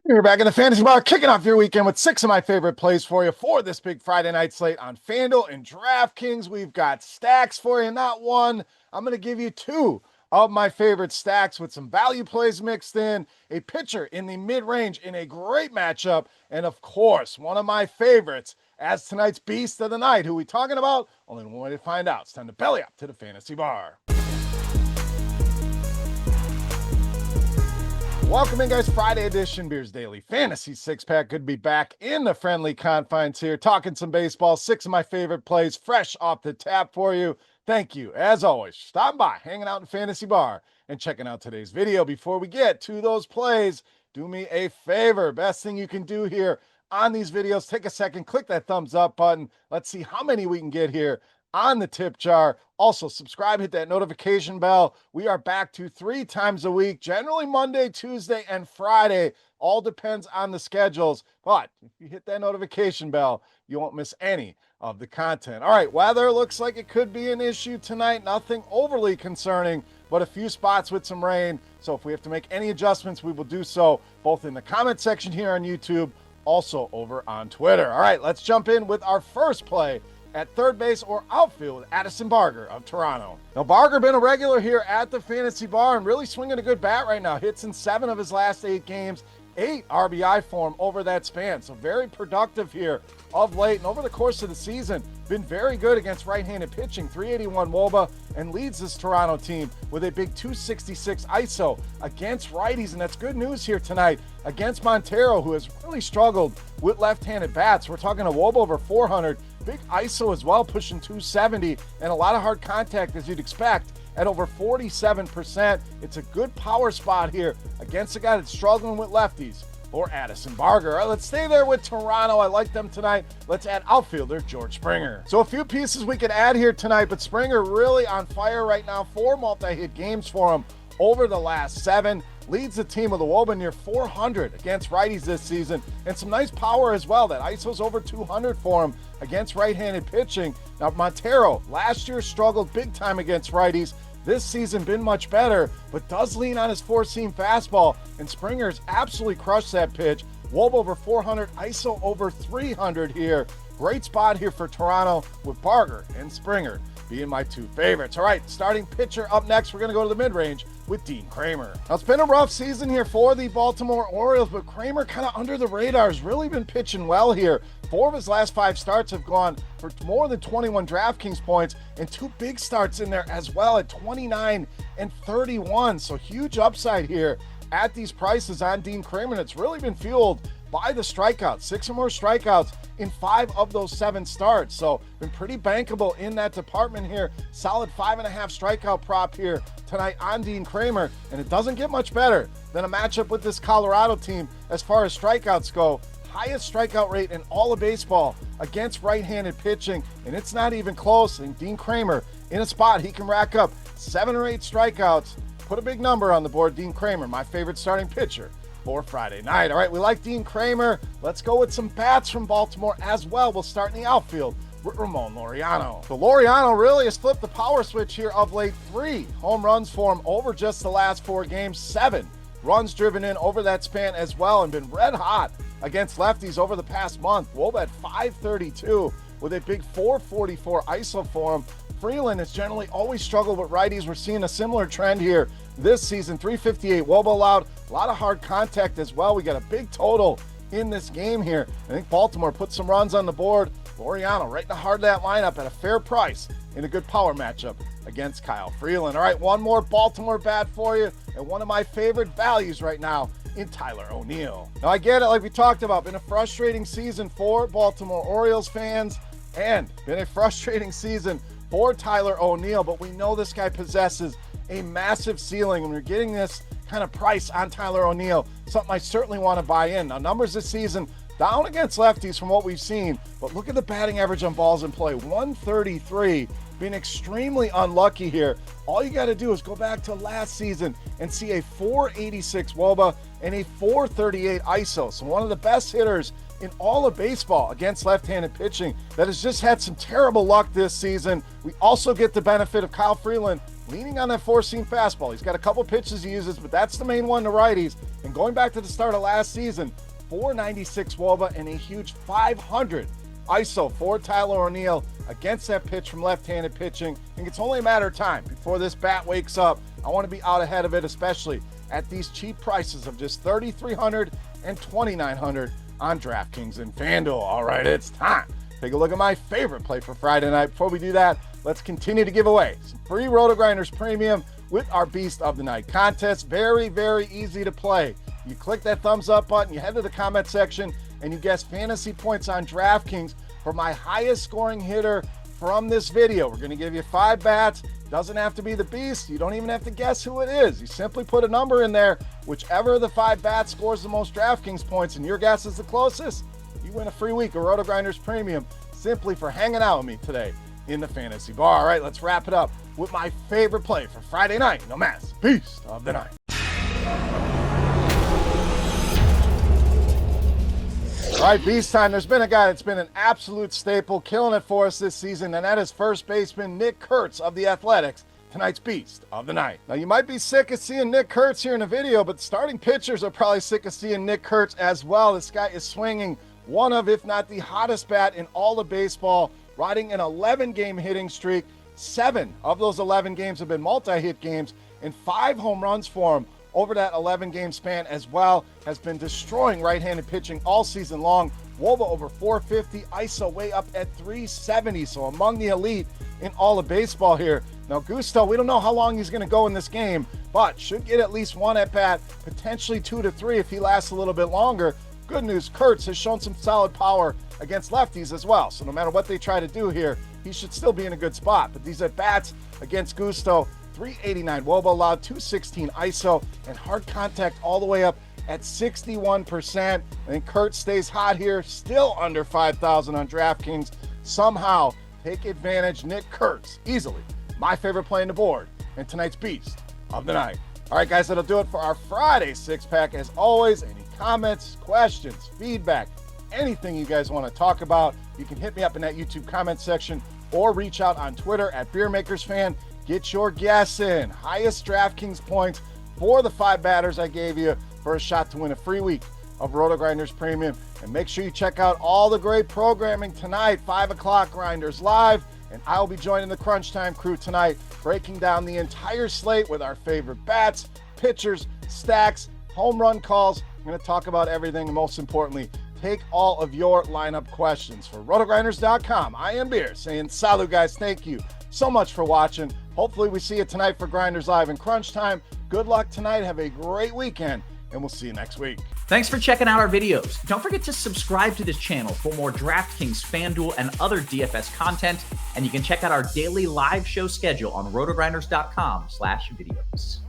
You're back in the fantasy bar, kicking off your weekend with six of my favorite plays for you for this big Friday night slate on FanDuel and DraftKings. We've got stacks for you, not one. I'm going to give you two of my favorite stacks with some value plays mixed in, a pitcher in the mid-range in a great matchup, and of course, one of my favorites as tonight's beast of the night. Who we talking about? Only one way to find out. It's time to belly up to the fantasy bar. Welcome in, guys. Friday edition, Beers Daily Fantasy Six-Pack. Good to be back in the friendly confines here, talking some baseball. Six of my favorite plays fresh off the tap for you. Thank you, as always, stopping by, hanging out in Fantasy Bar, and checking out today's video. Before we get to those plays, do me a favor. Best thing you can do here on these videos, take a second, click that thumbs up button. Let's see how many we can get here on the tip jar. Also, subscribe, hit that notification bell. We are back to 3 times a week, generally Monday, Tuesday, and Friday. All depends on the schedules. But if you hit that notification bell, you won't miss any of the content. All right, weather looks like it could be an issue tonight. Nothing overly concerning, but a few spots with some rain. So if we have to make any adjustments, we will do so both in the comment section here on YouTube, also over on Twitter. All right, let's jump in with our first play at third base or outfield with Addison Barger of Toronto. Now, Barger been a regular here at the Fantasy Bar and really swinging a good bat right now. Hits in 7 of his last 8 games, 8 RBI for him over that span. So very productive here of late, and over the course of the season, been very good against right-handed pitching. 381 WOBA, and leads this Toronto team with a big 266 ISO against righties, and that's good news here tonight against Montero, who has really struggled with left-handed bats. We're talking a WOBA over 400, big ISO as well, pushing 270, and a lot of hard contact as you'd expect at over 47%. It's a good power spot here against a guy that's struggling with lefties for Addison Barger. All right, let's stay there with Toronto. I like them tonight. Let's add outfielder George Springer. So a few pieces we could add here tonight, but Springer really on fire right now. 4 multi-hit games for him over the last 7. Leads the team with a WOBA near 400 against righties this season, and some nice power as well. That ISO's over 200 for him against right-handed pitching. Now, Montero last year struggled big time against righties. This season been much better, but does lean on his 4-seam fastball, and Springer's absolutely crushed that pitch. WOBA over 400, ISO over 300 here. Great spot here for Toronto with Barger and Springer being my 2 favorites. All right, starting pitcher up next, we're going to go to the mid-range with Dean Kramer. Now, it's been a rough season here for the Baltimore Orioles, but Kramer kind of under the radar has really been pitching well here. 4 of his last 5 starts have gone for more than 21 DraftKings points, and 2 big starts in there as well at 29 and 31. So huge upside here at these prices on Dean Kramer, and it's really been fueled by the strikeouts. 6 or more strikeouts in 5 of those 7 starts. So been pretty bankable in that department here. Solid 5.5 strikeout prop here tonight on Dean Kramer. And it doesn't get much better than a matchup with this Colorado team as far as strikeouts go. Highest strikeout rate in all of baseball against right-handed pitching. And it's not even close. And Dean Kramer in a spot he can rack up 7 or 8 strikeouts. Put a big number on the board. Dean Kramer, my favorite starting pitcher for Friday night. All right, we like Dean Kramer. Let's go with some bats from Baltimore as well. We'll start in the outfield with Ramon Laureano. So Laureano really has flipped the power switch here of late. 3 home runs for him over just the last 4 games. 7 runs driven in over that span as well, and been red hot against lefties over the past month. WOBA at 532 with a big 444 ISO for him. Freeland has generally always struggled with righties. We're seeing a similar trend here this season. 358 WOBA allowed, a lot of hard contact as well. We got a big total in this game here. I think Baltimore put some runs on the board. Laureano right in the heart of that lineup at a fair price in a good power matchup against Kyle Freeland. All right, one more Baltimore bat for you, and one of my favorite values right now in Tyler ONeal. Now, I get it, like we talked about, been a frustrating season for Baltimore Orioles fans, and been a frustrating season for Tyler ONeal, but we know this guy possesses a massive ceiling, and we're getting this kind of price on Tyler ONeal, something I certainly want to buy in. Now, numbers this season down against lefties from what we've seen, but look at the batting average on balls in play, 133, being extremely unlucky here. All you got to do is go back to last season and see a 486 WOBA and a 438 ISO. So one of the best hitters in all of baseball against left-handed pitching that has just had some terrible luck this season. We also get the benefit of Kyle Freeland leaning on that four-seam fastball. He's got a couple pitches he uses, but that's the main one to righties. And going back to the start of last season, 496 WOBA and a huge 500 ISO for Tyler ONeal against that pitch from left-handed pitching. I think it's only a matter of time before this bat wakes up. I want to be out ahead of it, especially at these cheap prices of just $3,300 and $2,900 on DraftKings and FanDuel. All right, it's time. Take a look at my favorite play for Friday night. Before we do that, let's continue to give away some free RotoGrinders Premium with our Beast of the Night contest. Very, very easy to play. You click that thumbs up button, you head to the comment section, and you guess fantasy points on DraftKings for my highest scoring hitter from this video. We're going to give you 5 bats. Doesn't have to be the Beast. You don't even have to guess who it is. You simply put a number in there. Whichever of the 5 bats scores the most DraftKings points and your guess is the closest, you win a free week of RotoGrinders Premium simply for hanging out with me today in the fantasy bar. All right, let's wrap it up with my favorite play for Friday night. No mass, Beast of the Night. All right, Beast time. There's been a guy that's been an absolute staple, killing it for us this season, and that is first baseman Nick Curts of the Athletics, tonight's Beast of the Night. Now, you might be sick of seeing Nick Curts here in the video, but starting pitchers are probably sick of seeing Nick Curts as well. This guy is swinging one of, if not the hottest bat in all of baseball, riding an 11-game hitting streak. 7 of those 11 games have been multi-hit games, and 5 home runs for him over that 11-game span as well. Has been destroying right-handed pitching all season long. WOBA over 450, ISO way up at 370, so among the elite in all of baseball here. Now, Gusto, we don't know how long he's going to go in this game, but should get at least 1 at-bat, potentially 2 to 3 if he lasts a little bit longer. Good news, Curts has shown some solid power against lefties as well, so no matter what they try to do here, he should still be in a good spot. But these at-bats against Gusto, 389 WOBA allowed, 216 ISO, and hard contact all the way up at 61%. I think Curts stays hot here, still under 5,000 on DraftKings. Somehow take advantage. Nick Curts, easily my favorite play on the board, and tonight's Beast of the Night. All right, guys, that'll do it for our Friday six-pack. As always, any comments, questions, feedback, anything you guys want to talk about, you can hit me up in that YouTube comment section or reach out on Twitter at Beermakersfan. Get your guess in. Highest DraftKings points for the 5 batters I gave you for a shot to win a free week of RotoGrinders Premium. And make sure you check out all the great programming tonight, 5 o'clock Grinders Live. And I'll be joining the Crunch Time crew tonight, breaking down the entire slate with our favorite bats, pitchers, stacks, home run calls. I'm going to talk about everything, and most importantly, take all of your lineup questions. For RotoGrinders.com, I am Beer saying salut, guys. Thank you so much for watching. Hopefully we see you tonight for Grinders Live and Crunch Time. Good luck tonight. Have a great weekend, and we'll see you next week. Thanks for checking out our videos. Don't forget to subscribe to this channel for more DraftKings, FanDuel, and other DFS content. And you can check out our daily live show schedule on RotoGrinders.com/videos.